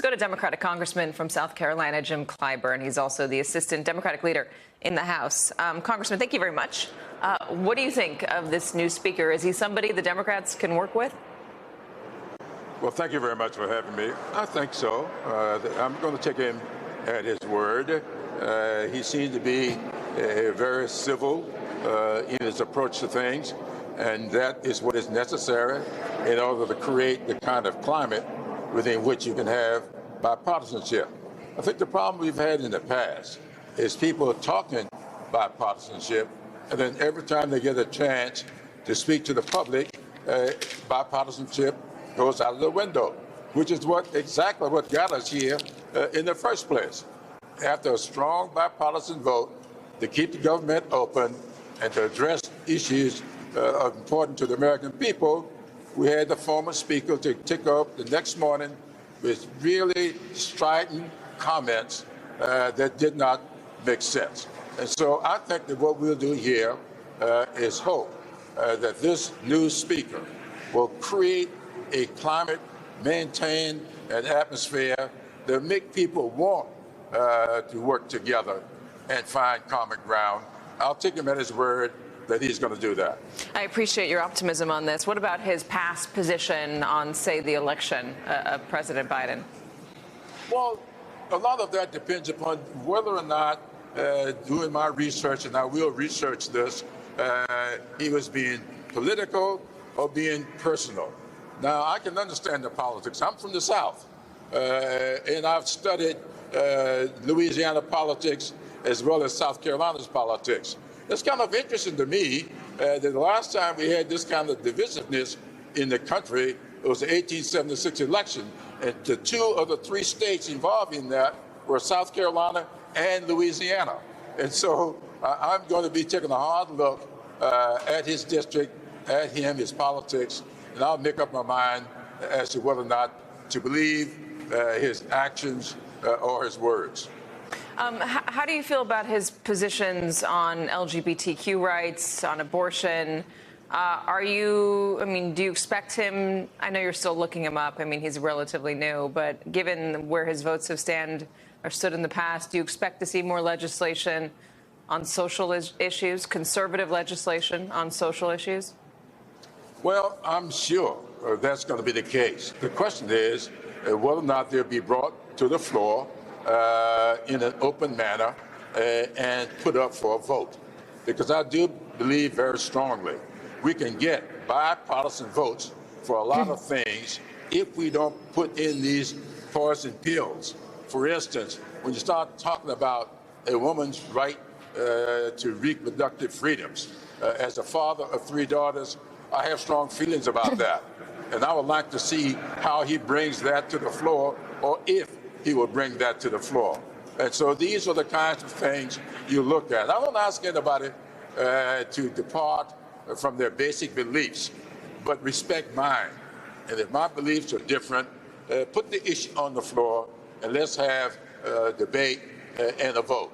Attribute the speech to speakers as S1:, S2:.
S1: Let's go to Democratic Congressman from South Carolina, Jim Clyburn. He's also the assistant Democratic leader in the House. Congressman, thank you very much. What do you think of this new speaker? Is he somebody the Democrats can work with?
S2: Well, thank you very much for having me. I think so. I'm going to take him at his word. He seems to be very civil in his approach to things, and that is what is necessary in order to create the kind of climate within which you can have bipartisanship. I think the problem we've had in the past is people talking bipartisanship, and then every time they get a chance to speak to the public, bipartisanship goes out of the window, which is exactly what got us here in the first place. After a strong bipartisan vote to keep the government open and to address issues important to the American people, we had the former speaker to take up the next morning with really strident comments that did not make sense. And so I think that what we'll do here is hope that this new speaker will create a climate, maintain an atmosphere that make people want to work together and find common ground. I'll take him at his word that he's going to do that.
S1: I appreciate your optimism on this. What about his past position on, say, the election of President Biden?
S2: Well, a lot of that depends upon whether or not, doing my research, and I will research this, he was being political or being personal. Now, I can understand the politics. I'm from the South, and I've studied Louisiana politics as well as South Carolina's politics. It's kind of interesting to me that the last time we had this kind of divisiveness in the country, it was the 1876 election, and the two of the three states involved in that were South Carolina and Louisiana. And so I'm going to be taking a hard look at his district, at him, his politics, and I'll make up my mind as to whether or not to believe his actions or his words.
S1: How do you feel about his positions on LGBTQ rights, on abortion? Do you expect him, I know you're still looking him up, he's relatively new, but given where his votes have stood in the past, do you expect to see more legislation on social issues, conservative legislation on social issues?
S2: Well, I'm sure that's going to be the case. The question is whether or not they'll be brought to the floor in an open manner and put up for a vote. Because I do believe very strongly we can get bipartisan votes for a lot of things if we don't put in these poison pills. For instance, when you start talking about a woman's right to reproductive freedoms, as a father of three daughters, I have strong feelings about that. And I would like to see how he brings that to the floor, or if he will bring that to the floor. And so these are the kinds of things you look at. I don't ask anybody to depart from their basic beliefs, but respect mine. And if my beliefs are different, put the issue on the floor and let's have a debate and a vote.